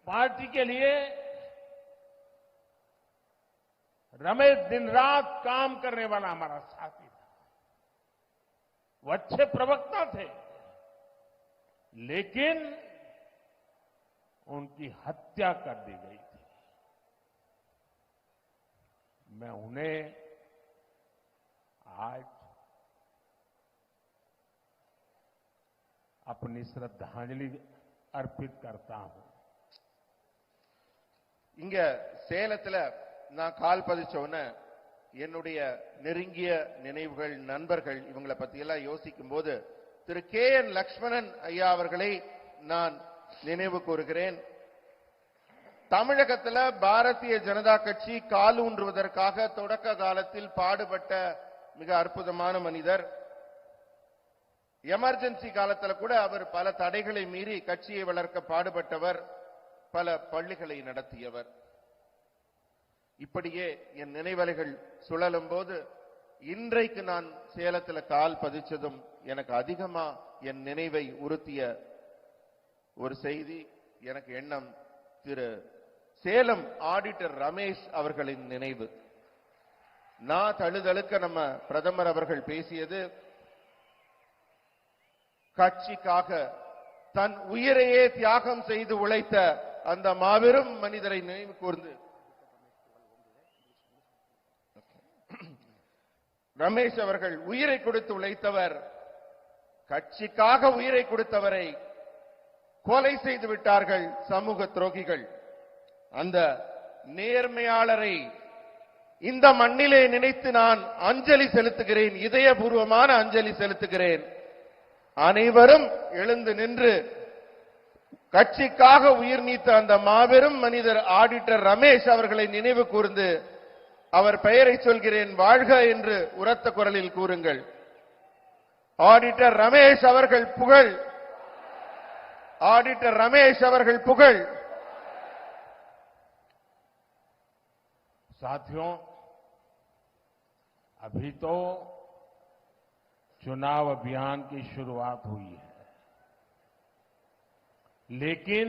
Party के लिए रमेश दिन रात काम करने वाला हमारा साथी था। वो अच्छे प्रवक्ता थे, लेकिन उनकी हत्या कर दी गई थी। मैं उन्हें आज अपनी श्रद्धांजलि अर्पित करता हूं। இங்க சேலத்துல நான் கால் பதிச்சோன்னு என்னுடைய நெருங்கிய நினைவுகள், நண்பர்கள் இவங்களை பத்தி எல்லாம் யோசிக்கும் போது திரு KN லட்சுமணன் ஐயா அவர்களை நான் நினைவு கூறுகிறேன். தமிழகத்துல பாரதிய ஜனதா கட்சி காலூன்றுவதற்காக தொடக்க காலத்தில் பாடுபட்ட மிக அற்புதமான மனிதர். எமர்ஜென்சி காலத்துல கூட அவர் பல தடைகளை மீறி கட்சியை வளர்க்க பாடுபட்டவர், பல பள்ளிகளை நடத்தியவர். இப்படியே என் நினைவலைகள் சுழலும் போது இன்றைக்கு நான் சேலத்தில் கால் பதிச்சதும் எனக்கு அதிகமா என் நினைவை உறுத்திய ஒரு செய்தி, எனக்கு எண்ணம் திரு சேலம் ஆடிட்டர் ரமேஷ் அவர்களின் நினைவு. நான் தழுதழுக்க நம்ம பிரதமர் அவர்கள் பேசியது, கட்சிக்காக தன் உயிரையே தியாகம் செய்து உழைத்த அந்த மாபெரும் மனிதரை நினைவு கூர்ந்து ரமேஷ் அவர்கள் உயிரை கொடுத்து உழைத்தவர். கட்சிக்காக உயிரை கொடுத்தவரை கொலை செய்து விட்டார்கள் சமூக துரோகிகள். அந்த நேர்மையாளரை இந்த மண்ணிலே நினைத்து நான் அஞ்சலி செலுத்துகிறேன், இதயபூர்வமான அஞ்சலி செலுத்துகிறேன். அனைவரும் எழுந்து நின்று கட்சிக்காக உயிர் நீத்த அந்த மாபெரும் மனிதர் ஆடிட்டர் ரமேஷ் அவர்களை நினைவு கூர்ந்து அவர் பெயரை சொல்கிறேன், வாழ்க என்று உரத்த குரலில் கூறுங்கள். ஆடிட்டர் ரமேஷ் அவர்கள் புகழ், ஆடிட்டர் ரமேஷ் அவர்கள் புகழ். साथियों, अभी तो चुनाव अभियान की शुरुआत हुई है, लेकिन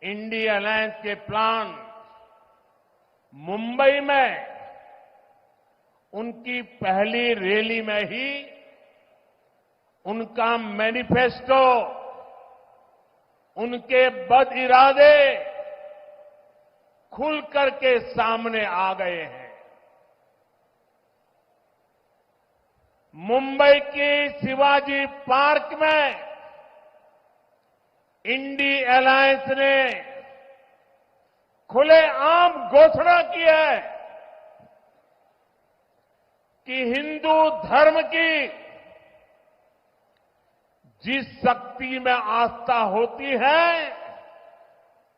इंडिया अलायंस के प्लान मुंबई में उनकी पहली रैली में ही उनका मैनिफेस्टो, उनके बद इरादे खुल करके सामने आ गए हैं। मुंबई के शिवाजी पार्क में इंडी अलायंस ने खुलेआम घोषणा की है कि हिंदू धर्म की जिस शक्ति में आस्था होती है,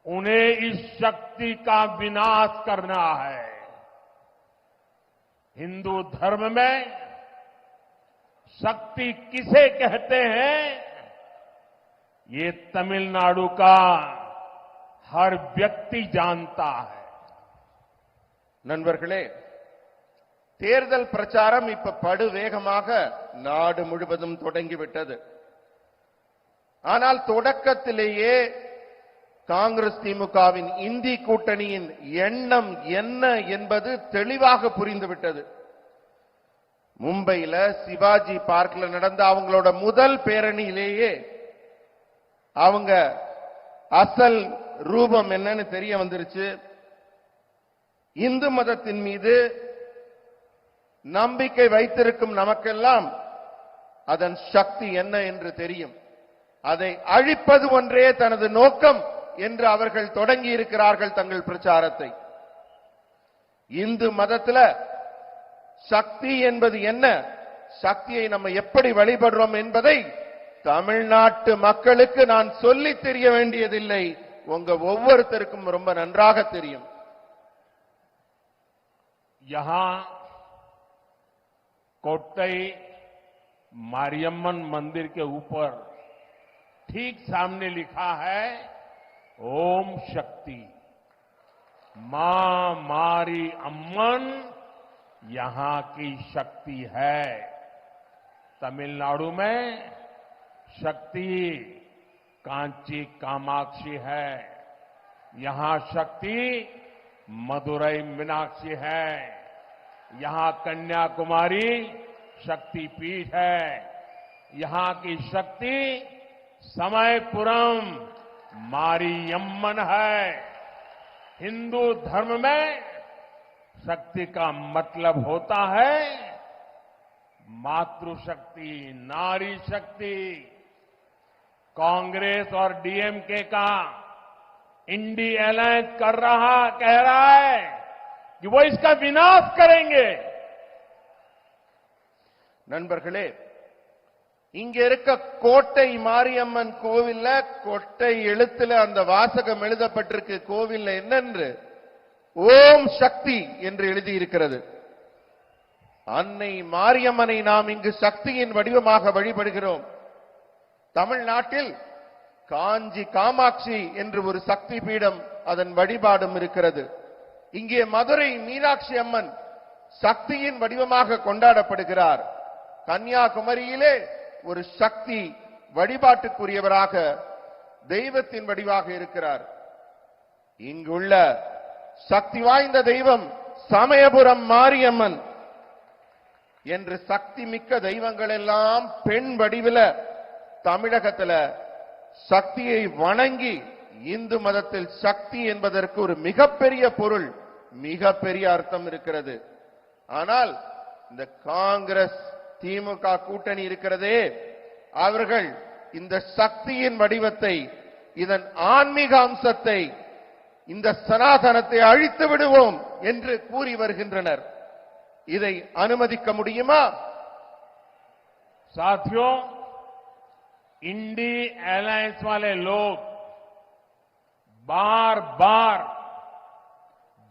उन्हें इस शक्ति का विनाश करना है। हिंदू धर्म में शक्ति किसे कहते हैं, ये तमिलनाडु का हर व्यक्ति जानता है. நண்பர்களே, தேர்தல் பிரச்சாரம் இப்ப படு வேகமாக நாடு முழுவதும் தொடங்கிவிட்டது. ஆனால் தொடக்கத்திலேயே காங்கிரஸ் திமுகவின் இந்தி கூட்டணியின் எண்ணம் என்ன என்பது தெளிவாக புரிந்துவிட்டது. மும்பையில சிவாஜி பார்க்ல நடந்த அவங்களோட முதல் பேரணியிலேயே அவங்க அசல் ரூபம் என்னன்னு தெரிய வந்துருச்சு. இந்து மதத்தின் மீது நம்பிக்கை வைத்திருக்கும் நமக்கெல்லாம் அதன் சக்தி என்ன என்று தெரியும். அதை அழிப்பது ஒன்றே தனது நோக்கம் என்று அவர்கள் தொடங்கி இருக்கிறார்கள் தங்கள் பிரச்சாரத்தை. இந்து மதத்துல சக்தி என்பது என்ன, சக்தியை நம்ம எப்படி வழிபடுறோம் என்பதை தமிழ்நாட்டு மக்களுக்கு நான் சொல்லி தெரிய வேண்டியதில்லை, உங்க ஒவ்வொருத்தருக்கும் ரொம்ப நன்றாக தெரியும். यहां कोट्टई मारियम्मन मंदिर के ऊपर ठीक सामने लिखा है ओम शक्ति। मां मारी अम्मन यहां की शक्ति है। तमिलनाडु में शक्ति कांची कामाक्षी है, यहां शक्ति मदुरई मीनाक्षी है, यहां कन्याकुमारी शक्तिपीठ है, यहां की शक्ति समयपुरम मारियम्मन है। हिंदू धर्म में शक्ति का मतलब होता है मातृशक्ति, नारी शक्ति। कांग्रेस और डीएमके का इंडी अलायंस कह रहा है कि वो इसका विनाश करेंगे। நண்பர்களே, இங்க இருக்க கோட்டை மாரியம்மன் கோவில்ல கொட்டை எழுத்துல அந்த வாசகம் எழுதப்பட்டிருக்கு. கோவில்ல என்னென்று ஓம் சக்தி என்று எழுதியிருக்கிறது. அன்னை மாரியம்மனை நாம் இங்கு சக்தியின் வடிவமாக வழிபடுகிறோம். தமிழ்நாட்டில் காஞ்சி காமாட்சி என்று ஒரு சக்தி பீடம், அதன் வழிபாடும் இருக்கிறது. இங்கே மதுரை மீனாட்சி அம்மன் சக்தியின் வடிவமாக கொண்டாடப்படுகிறார். கன்னியாகுமரியிலே ஒரு சக்தி வழிபாட்டுக்குரியவராக தெய்வத்தின் வடிவாக இருக்கிறார். இங்குள்ள சக்தி வாய்ந்த தெய்வம் சமயபுரம் மாரியம்மன் என்று சக்தி மிக்க தெய்வங்கள் எல்லாம் பெண் வடிவில தமிழகத்துல சக்தியை வணங்கி, இந்து மதத்தில் சக்தி என்பதற்கு ஒரு மிகப்பெரிய பொருள், மிகப்பெரிய அர்த்தம் இருக்கிறது. ஆனால் இந்த காங்கிரஸ் திமுக கூட்டணி இருக்கிறதே, அவர்கள் இந்த சக்தியின் வடிவத்தை, இதன் ஆன்மீக அம்சத்தை, இந்த சனாதனத்தை அழித்து விடுவோம் என்று கூறி வருகின்றனர். இதை அனுமதிக்க முடியுமா? साथियों, इंडी अलायंस वाले लोग बार बार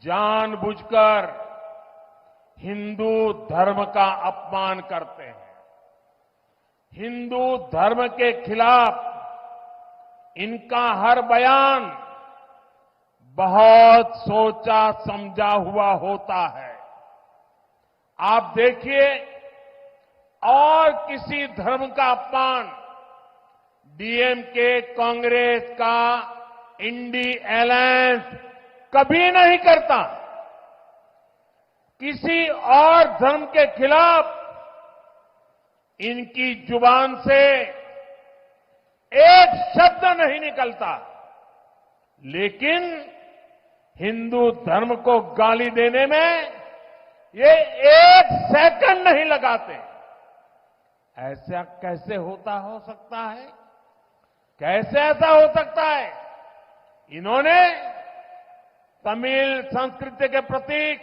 जानबूझकर हिंदू धर्म का अपमान करते हैं। हिंदू धर्म के खिलाफ इनका हर बयान बहुत सोचा समझा हुआ होता है। आप देखिए, और किसी धर्म का अपमान डीएमके कांग्रेस का इंडी अलायंस कभी नहीं करता। किसी और धर्म के खिलाफ इनकी जुबान से एक शब्द नहीं निकलता, लेकिन हिंदू धर्म को गाली देने में ये एक सेकंड नहीं लगाते। ऐसा कैसे हो सकता है? कैसे ऐसा हो सकता है? इन्होंने तमिल संस्कृति के प्रतीक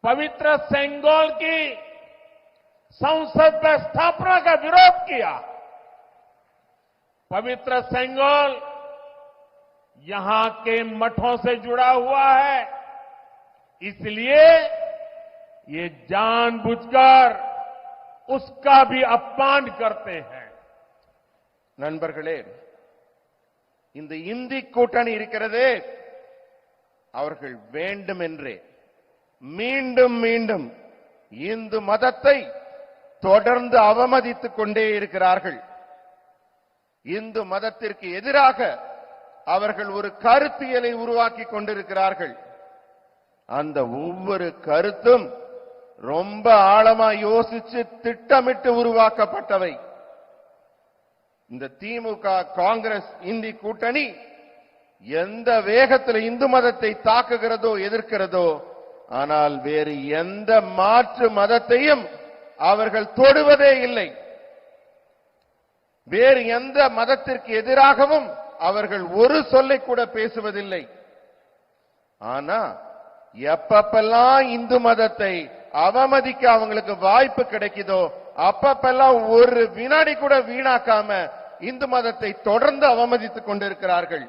पवित्र सेंगोल की संसद में स्थापना का विरोध किया। पवित्र सेंगोल यहां के मठों से जुड़ा हुआ है, इसलिए ये जानबूझकर उसका भी अपमान करते हैं। நண்பர்களே, இந்த இந்தி கூட்டணி இருக்கிறதே, அவர்கள் வேண்டுமென்றே மீண்டும் மீண்டும் இந்து மதத்தை தொடர்ந்து அவமதித்துக் கொண்டே இருக்கிறார்கள். இந்து மதத்திற்கு எதிராக அவர்கள் ஒரு கருத்தியலை உருவாக்கி கொண்டிருக்கிறார்கள். அந்த ஒவ்வொரு கருத்தும் ரொம்ப ஆழமா யோசிச்சு திட்டமிட்டு உருவாக்கப்பட்டவை. இந்த திமுக காங்கிரஸ் இந்தி கூட்டணி எந்த வேகத்தில் இந்து மதத்தை தாக்குகிறதோ, எதிர்க்கிறதோ, ஆனால் வேறு எந்த மாற்று மதத்தையும் அவர்கள் தொடுவதே இல்லை. வேறு எந்த மதத்திற்கு எதிராகவும் அவர்கள் ஒரு சொல்லை கூட பேசுவதில்லை. ஆனா எப்பப்பெல்லாம் இந்து மதத்தை அவமதிக்க அவங்களுக்கு வாய்ப்பு கிடைக்குதோ, அப்பப்பெல்லாம் ஒரு வினாடி கூட வீணாக்காம இந்து மதத்தை தொடர்ந்து அவமதித்துக் கொண்டிருக்கிறார்கள்.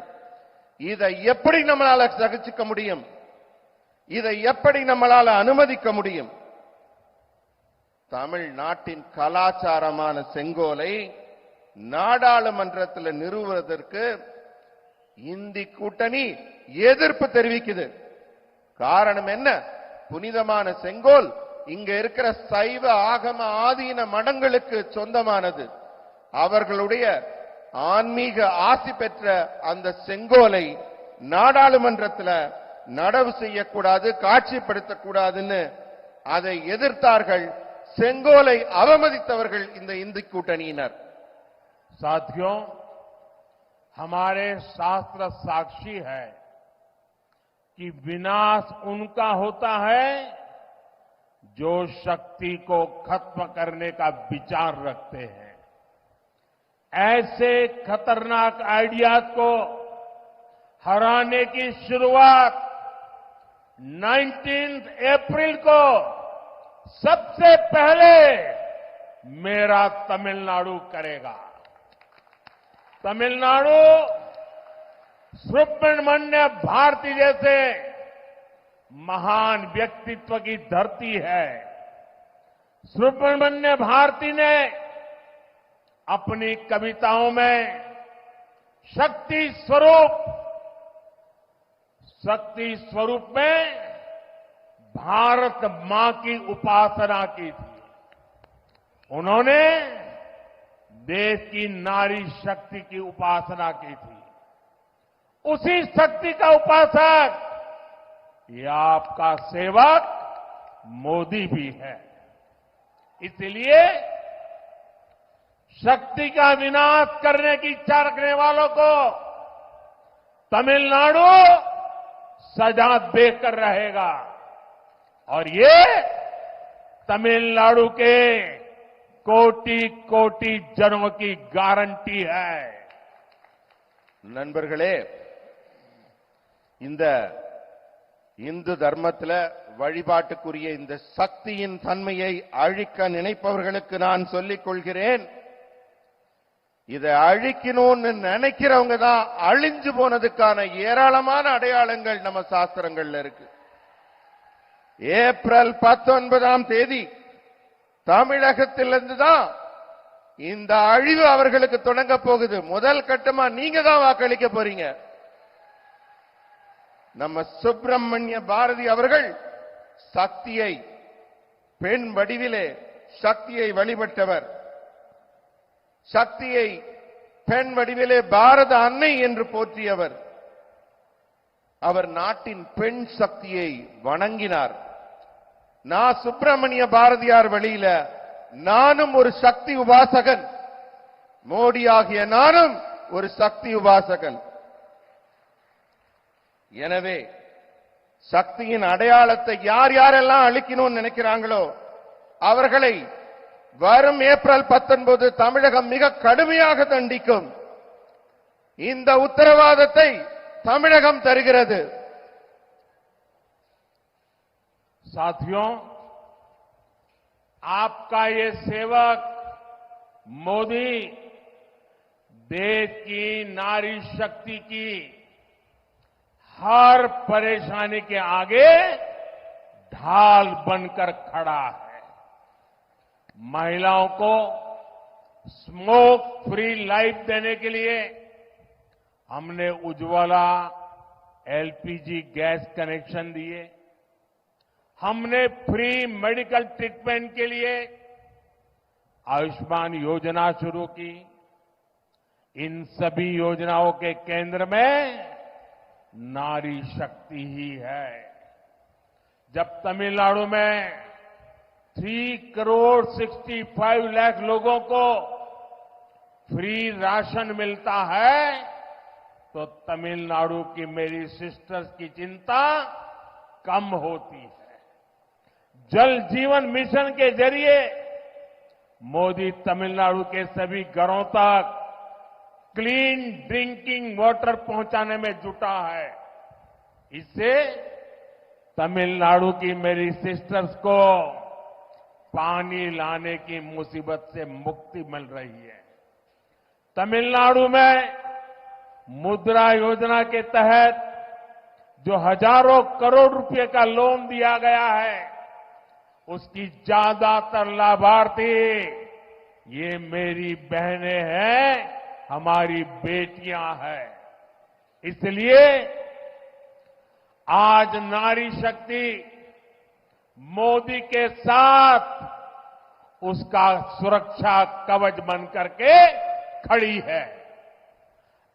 இதை எப்படி நம்மளால சகிச்சுக்க முடியும்? இதை எப்படி நம்மளால அனுமதிக்க முடியும்? தமிழ்நாட்டின் கலாச்சாரமான செங்கோலை நாடாளுமன்றத்தில் நிறுவுவதற்கு இந்தி கூட்டணி எதிர்ப்பு தெரிவிக்குது. காரணம் என்ன? புனிதமான செங்கோல் இங்க இருக்கிற சைவ ஆகம ஆதீன மடங்களுக்கு சொந்தமானது. அவர்களுடைய ஆன்மீக ஆசி பெற்ற அந்த செங்கோலை நாடாளுமன்றத்தில் நடவு செய்யக்கூடாது, காட்சிப்படுத்தக்கூடாதுன்னு அதை எதிர்த்தார்கள். செங்கோலை அவமதித்தவர்கள் இந்த இந்து கூட்டணியினர். साथियों, हमारे शास्त्र साक्षी है कि विनाश उनका होता है जो शक्ति को खत्म करने का विचार रखते हैं। ऐसे खतरनाक आइडियाज को हराने की शुरुआत 19 अप्रैल को सबसे पहले मेरा तमिलनाडु करेगा। तमिलनाडु सुब्रमण्य भारती जैसे महान व्यक्तित्व की धरती है। सुब्रमण्य भारती ने अपनी कविताओं में शक्ति स्वरूप में भारत मां की उपासना की थी। उन्होंने देश की नारी शक्ति की उपासना की थी। उसी शक्ति का उपासक ये आपका सेवक मोदी भी है। इसलिए शक्ति का विनाश करने की इच्छा रखने वालों को तमिलनाडु सजा देकर रहेगा और ये तमिलनाडु के कोटि कोटि जनों की गारंटी है। நண்பர்களே, இந்த இந்து தர்மத்தில் வழிபாட்டுக்குரிய இந்த சக்தியின் தன்மையை அழிக்க நினைப்பவர்களுக்கு நான் சொல்லிக் கொள்கிறேன், இதை அழிக்கணும்னு நினைக்கிறவங்க தான் அழிஞ்சு போனதுக்கான ஏராளமான அடையாளங்கள் நம்ம சாஸ்திரங்கள்ல இருக்கு. ஏப்ரல் 19ஆம் தேதி தமிழகத்திலிருந்து தான் இந்த அழிவு அவர்களுக்கு தொடங்க போகுது. முதல் கட்டமா நீங்க தான் வாக்களிக்க போறீங்க. நம்ம சுப்பிரமணிய பாரதி அவர்கள் சக்தியை பெண் வடிவிலே சக்தியை வழிபட்டவர். சக்தியை பெண் வடிவிலே பாரத அன்னை என்று போற்றியவர். அவர் நாட்டின் பெண் சக்தியை வணங்கினார். நான் சுப்பிரமணிய பாரதியார் வழியில நானும் ஒரு சக்தி உபாசகன், மோடி ஆகிய நானும் ஒரு சக்தி உபாசகன். எனவே சக்தியின் அடையாளத்தை யார் யாரெல்லாம் அழிக்கணும்னு நினைக்கிறாங்களோ அவர்களை வரும் ஏப்ரல் 19 தமிழகம் மிக கடுமையாக தண்டிக்கும். இந்த உத்தரவாதத்தை தமிழகம் தருகிறது. साथियों, आपका ये सेवक मोदी देश की नारी शक्ति की हर परेशानी के आगे ढाल बनकर खड़ा है। महिलाओं को स्मोक फ्री लाइफ देने के लिए हमने उज्ज्वला एलपीजी गैस कनेक्शन दिए। हमने फ्री मेडिकल ट्रीटमेंट के लिए आयुष्मान योजना शुरू की। इन सभी योजनाओं के केंद्र में नारी शक्ति ही है। जब तमिलनाडु में 3,65,00,000 लोगों को फ्री राशन मिलता है तो तमिलनाडु की मेरी सिस्टर्स की चिंता कम होती है। जल जीवन मिशन के जरिए मोदी तमिलनाडु के सभी घरों तक क्लीन ड्रिंकिंग वाटर पहुंचाने में जुटा है। इससे तमिलनाडु की मेरी सिस्टर्स को पानी लाने की मुसीबत से मुक्ति मिल रही है। तमिलनाडु में मुद्रा योजना के तहत जो हजारों करोड़ रुपए का लोन दिया गया है उसकी ज्यादातर लाभार्थी ये मेरी बहनें हैं, हमारी बेटियां हैं। इसलिए आज नारी शक्ति मोदी के साथ उसका सुरक्षा कवच बनकर के खड़ी है।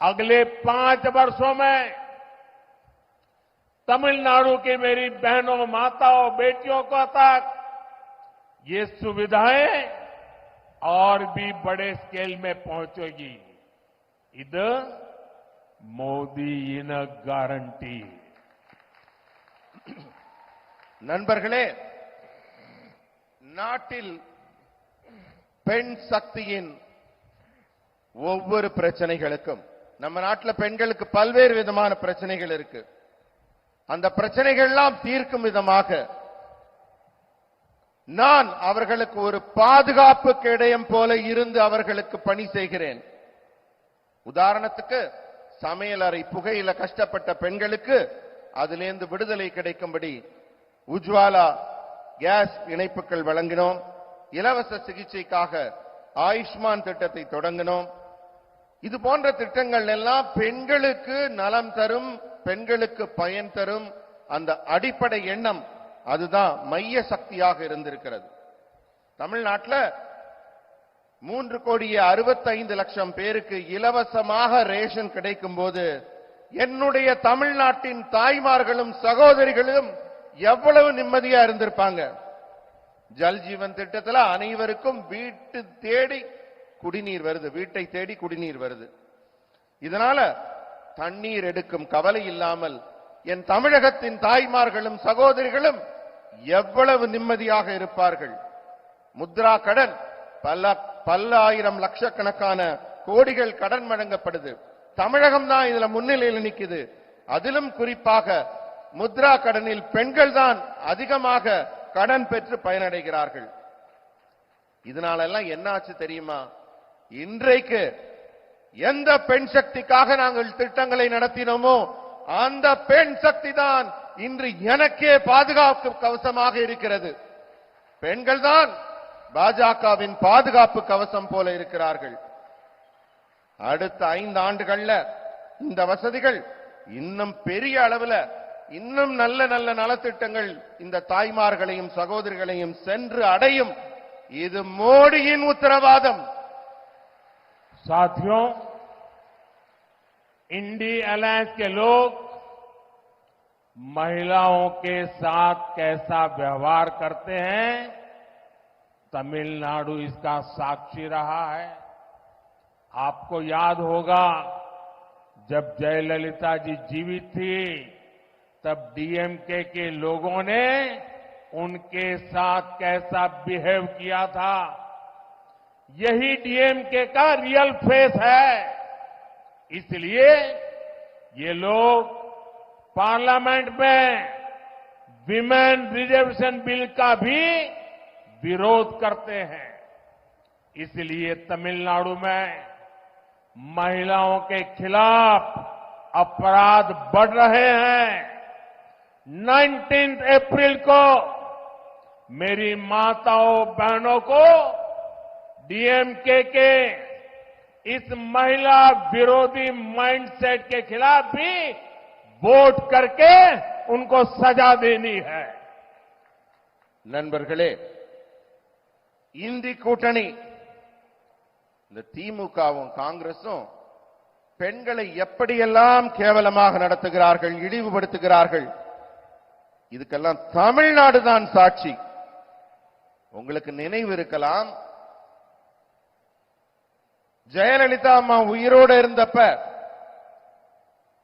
अगले 5 वर्षों में तमिलनाडु की मेरी बहनों, माताओं, बेटियों को तक ये सुविधाएं और भी बड़े स्केल में पहुंचेगी. இது மோடியின் கேரண்டி. நண்பர்களே, நாட்டில் பெண் சக்தியின் ஒவ்வொரு பிரச்சனைகளுக்கும், நம்ம நாட்டில் பெண்களுக்கு பல்வேறு விதமான பிரச்சனைகள் இருக்கு. அந்த பிரச்சனைகள் எல்லாம் தீர்க்கும் விதமாக நான் அவர்களுக்கு ஒரு பாதுகாப்பு கேடயம் போல இருந்து அவர்களுக்கு பணி செய்கிறேன். உதாரணத்துக்கு, சமையலறை புகையில கஷ்டப்பட்ட பெண்களுக்கு அதிலிருந்து விடுதலை கிடைக்கும்படி உஜ்வாலா கேஸ் இணைப்புகள் வழங்கினோம். இலவச சிகிச்சைக்காக ஆயுஷ்மான் திட்டத்தை தொடங்கினோம். இது போன்ற திட்டங்கள் எல்லாம் பெண்களுக்கு நலம் தரும், பெண்களுக்கு பயன் தரும். அந்த அடிப்படை எண்ணம் அதுதான் மைய சக்தியாக இருந்திருக்கிறது. தமிழ்நாட்டில் 3,65,00,000 பேருக்கு இலவசமாக ரேஷன் கிடைக்கும் போது என்னுடைய தமிழ்நாட்டின் தாய்மார்களும் சகோதரிகளும் எவ்வளவு நிம்மதியா இருந்திருப்பாங்க. ஜல் ஜீவன் திட்டத்தில் அனைவருக்கும் வீட்டை தேடி குடிநீர் வருது. இதனால தண்ணீர் எடுக்கும் கவலை இல்லாமல் என் தமிழகத்தின் தாய்மார்களும் சகோதரிகளும் எவ்வளவு நிம்மதியாக இருப்பார்கள். முத்ரா கடன் பல்லாயிரம் லட்சக்கணக்கான கோடிகள் கடன் வழங்கப்படுது. தமிழகம் தான் இதுல முன்னிலையில் நிற்குது. அதிலும் குறிப்பாக முத்ரா கடனில் பெண்கள் தான் அதிகமாக கடன் பெற்று பயனடைகிறார்கள். இதனால எல்லாம் என்ன ஆச்சு தெரியுமா? இன்றைக்கு எந்த பெண் சக்திக்காக நாங்கள் திட்டங்களை நடத்தினோமோ அந்த பெண் சக்தி தான் இன்று எனக்கே பாதுகாப்பு கவசமாக இருக்கிறது. பெண்கள் தான் பாஜகவின் பாதுகாப்பு கவசம் போல இருக்கிறார்கள். அடுத்த 5 ஆண்டுகள்ல இந்த வசதிகள் இன்னும் பெரிய அளவில், இன்னும் நல்ல நல்ல நலத்திட்டங்கள் இந்த தாய்மார்களையும் சகோதரிகளையும் சென்று அடையும். இது மோடியின் உத்தரவாதம். साथियों, इंडी अलायंस के लोग महिलाओं के साथ कैसा व्यवहार करते हैं, तमिलनाडु इसका साक्षी रहा है. आपको याद होगा, जब जयललिता जी जीवित थी तब डीएमके के लोगों ने उनके साथ कैसा बिहेव किया था. यही डीएमके का रियल फेस है. इसलिए ये लोग पार्लियामेंट में विमेन रिजर्वेशन बिल का भी विरोध करते हैं. इसलिए तमिलनाडु में महिलाओं के खिलाफ अपराध बढ़ रहे हैं. 19 अप्रैल को मेरी माताओं बहनों को डीएमके के इस महिला विरोधी माइंडसेट के खिलाफ भी वोट करके उनको सजा देनी है. நண்பர்களே, இந்தி கூட்டணி, இந்த திமுகவும் காங்கிரசும் பெண்களை எப்படியெல்லாம் கேவலமாக நடத்துகிறார்கள், இழிவுபடுத்துகிறார்கள். இதுக்கெல்லாம் தமிழ்நாடு தான் சாட்சி. உங்களுக்கு நினைவு இருக்கலாம், ஜெயலலிதா அம்மா உயிரோடு இருந்தப்ப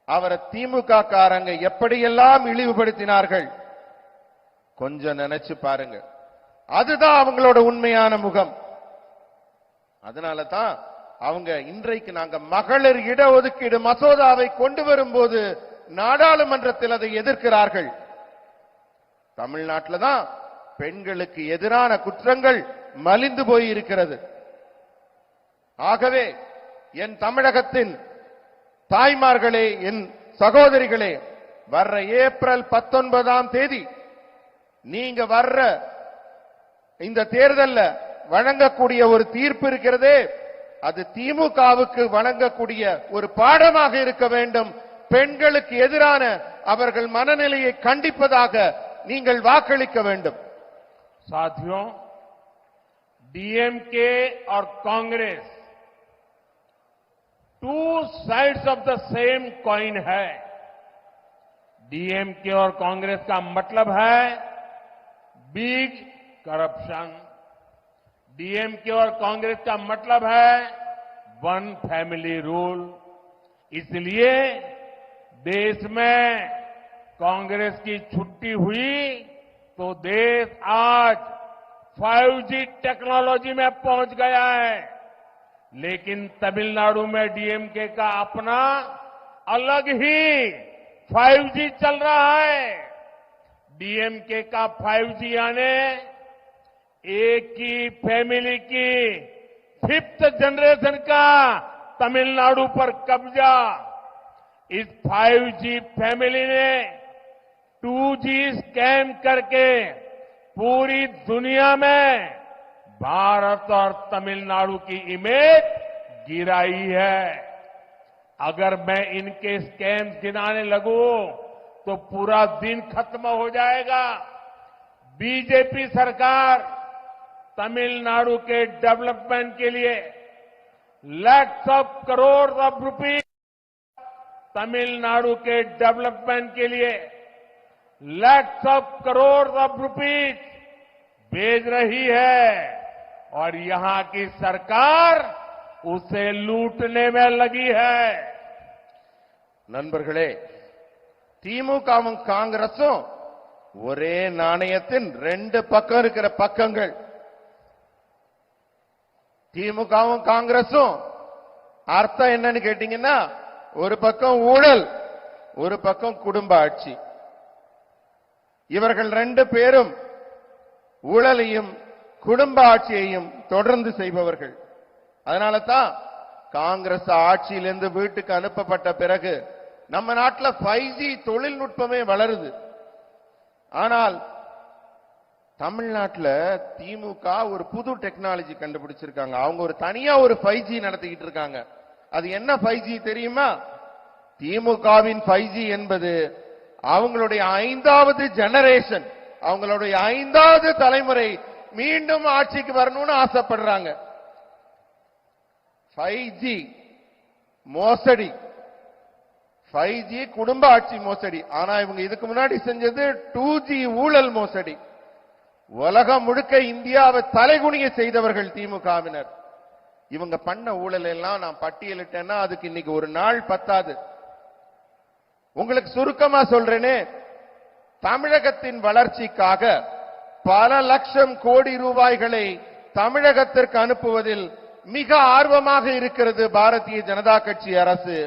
அவரை திமுக காரங்க எப்படியெல்லாம் இழிவுபடுத்தினார்கள். கொஞ்சம் நினைச்சு பாருங்க. அதுதான் அவங்களோட உண்மையான முகம். அதனால தான் அவங்க இன்றைக்கு நாங்க மகளிர் இடஒதுக்கீடு மசோதாவை கொண்டு வரும்போது நாடாளுமன்றத்தில் அதை எதிர்க்கிறார்கள். தமிழ்நாட்டில் தான் பெண்களுக்கு எதிரான குற்றங்கள் மலிந்து போயிருக்கிறது. ஆகவே என் தமிழகத்தின் தாய்மார்களே, என் சகோதரிகளே, வர்ற ஏப்ரல் 19ஆம் தேதி நீங்க வர்ற இந்த தேர்தல்ல வழங்கக்கூடிய ஒரு தீர்ப்பு இருக்கிறதே, அது திமுகவுக்கு வழங்கக்கூடிய ஒரு பாடமாக இருக்க வேண்டும். பெண்களுக்கு எதிரான அவர்கள் மனநிலையை கண்டிப்பதாக நீங்கள் வாக்களிக்க வேண்டும். साथियों, डीएमके और Congress two sides of the same coin है। डीएमके और कांग्रेस का मतलब है बिग करप्शन, डीएमके और कांग्रेस का मतलब है वन फैमिली रूल। इसलिए देश में कांग्रेस की छुट्टी हुई तो देश आज 5G टेक्नोलॉजी में पहुंच गया है। लेकिन तमिलनाडु में डीएमके का अपना अलग ही 5G चल रहा है। डीएमके का 5G यानी एक ही फैमिली की 5th जनरेशन का तमिलनाडु पर कब्जा। इस 5G फैमिली ने 2G स्कैम करके पूरी दुनिया में भारत और तमिलनाडु की इमेज गिराई है। अगर मैं इनके स्कैम गिनाने लगूं तो पूरा दिन खत्म हो जाएगा। बीजेपी सरकार तमिलनाडु के डेवलपमेंट के लिए lakhs of crore of rupees, Tamil Nadu के डेवलपमेंट के लिए lakhs of crore of rupees भेज रही है और यहां की सरकार उसे लूटने में लगी है। நண்பர்களே, திமுகவும் காங்கிரசும் ஒரே நாணயத்தின் 2 பக்கம் இருக்கிற பக்கங்கள். திமுகவும் காங்கிரசும் அர்த்தம் என்னன்னு கேட்டீங்கன்னா, ஒரு பக்கம் ஊழல், ஒரு பக்கம் குடும்ப ஆட்சி. இவர்கள் 2 பேரும் ஊழலையும் குடும்ப ஆட்சியையும் தொடர்ந்து செய்பவர்கள். அதனால தான் காங்கிரஸ் ஆட்சியிலிருந்து வீட்டுக்கு அனுப்பப்பட்ட பிறகு நம்ம நாட்டில் 5G தொழில்நுட்பமே வளருது. ஆனால் தமிழ்நாட்டில் திமுக ஒரு புது டெக்னாலஜி கண்டுபிடிச்சிருக்காங்க. அவங்க ஒரு தனியா ஒரு 5G நடத்திக்கிட்டு இருக்காங்க. அது என்ன 5G தெரியுமா? திமுகவின் 5G என்பது அவங்களுடைய 5வது ஜெனரேஷன், அவங்களுடைய 5வது தலைமுறை மீண்டும் ஆட்சிக்கு வரணும்னு ஆசைப்படுறாங்க. 5G மோசடி, 5G குடும்ப ஆட்சி மோசடி. ஆனா இவங்க இதுக்கு முன்னாடி செஞ்சது 2G ஊழல் மோசடி. உலகம் முழுக்க இந்தியாவை தலைகுனிய செய்தவர்கள் திமுகவினர். இவங்க பண்ண ஊழல் எல்லாம் நான் பட்டியலிட்டேன்னா அதுக்கு இன்னைக்கு ஒரு நாள் பத்தாது. உங்களுக்கு சுருக்கமா சொல்றேனே, தமிழகத்தின் வளர்ச்சிக்காக பல லட்சம் கோடி ரூபாய்களை தமிழகத்திற்கு அனுப்புவதில் மிக ஆர்வமாக இருக்கிறது பாரதிய ஜனதா கட்சி அரசு.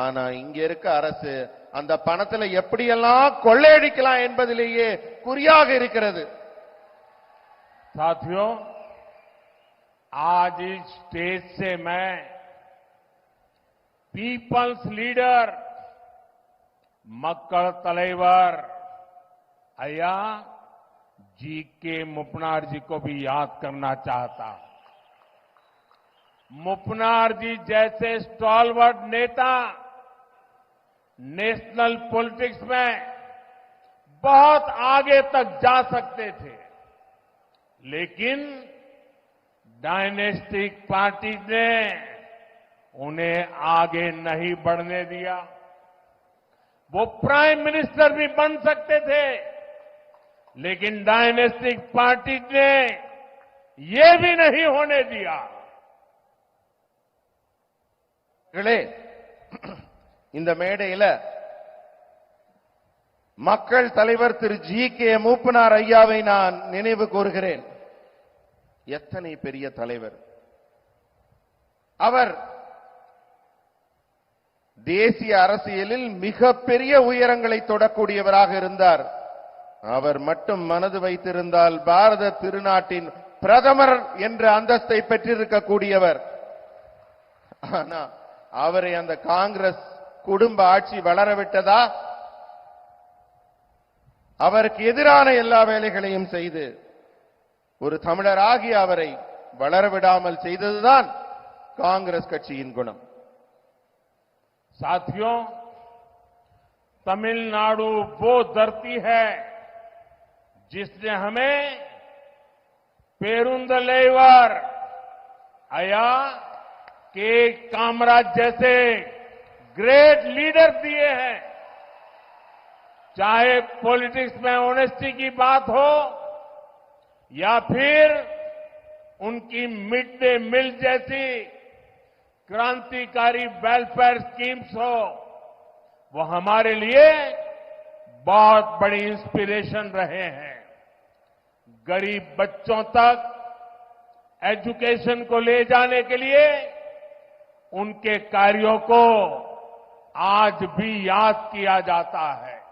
ஆனா இங்க இருக்க அரசு அந்த பணத்துல எப்படியெல்லாம் கொள்ளையடிக்கலாம் என்பதிலேயே குறியாக இருக்கிறது. साथियों, आज इस स्टेज से मैं पीपल्स लीडर मक्कल तलेवर अय्या जी के मुपनार जी को भी याद करना चाहता हूं। मुपनार जी जैसे स्टॉलवर्ड नेता नेशनल पॉलिटिक्स में बहुत आगे तक जा सकते थे, लेकिन डायनेस्टिक पार्टी ने उन्हें आगे नहीं बढ़ने दिया। वो प्राइम मिनिस्टर भी बन सकते थे, लेकिन डायनेस्टिक पार्टी ने ये भी नहीं होने दिया। இந்த மேடையில் மக்கள் தலைவர் திரு ஜி.கே. மூப்பனார் ஐயாவை நான் நினைவு கூறுகிறேன். எத்தனை பெரிய தலைவர் அவர்! தேசிய அரசியலில் மிகப்பெரிய உயரங்களை தொடக்கூடியவராக இருந்தார். அவர் மட்டும் மனது வைத்திருந்தால் பாரத திருநாட்டின் பிரதமர் என்ற அந்தஸ்தை பெற்றிருக்கக்கூடியவர். ஆனா அவரை அந்த காங்கிரஸ் குடும்ப ஆட்சி வளரவிட்டதா? அவருக்கு எதிரான எல்லா வேலைகளையும் செய்து ஒரு தமிழராகி அவரை வளரவிடாமல் செய்ததுதான் காங்கிரஸ் கட்சியின் குணம். साथियों, तमिलनाडु वो धरती है जिसने हमें पेरुंदलेवर अया के कामराज जैसे ग्रेट लीडर दिए हैं। चाहे पॉलिटिक्स में ऑनेस्टी की बात हो या फिर उनकी मिड डे मील जैसी क्रांतिकारी वेलफेयर स्कीम्स हो, वो हमारे लिए बहुत बड़ी इंस्पिरेशन रहे हैं। गरीब बच्चों तक एजुकेशन को ले जाने के लिए उनके कार्यों को आज भी याद किया जाता है।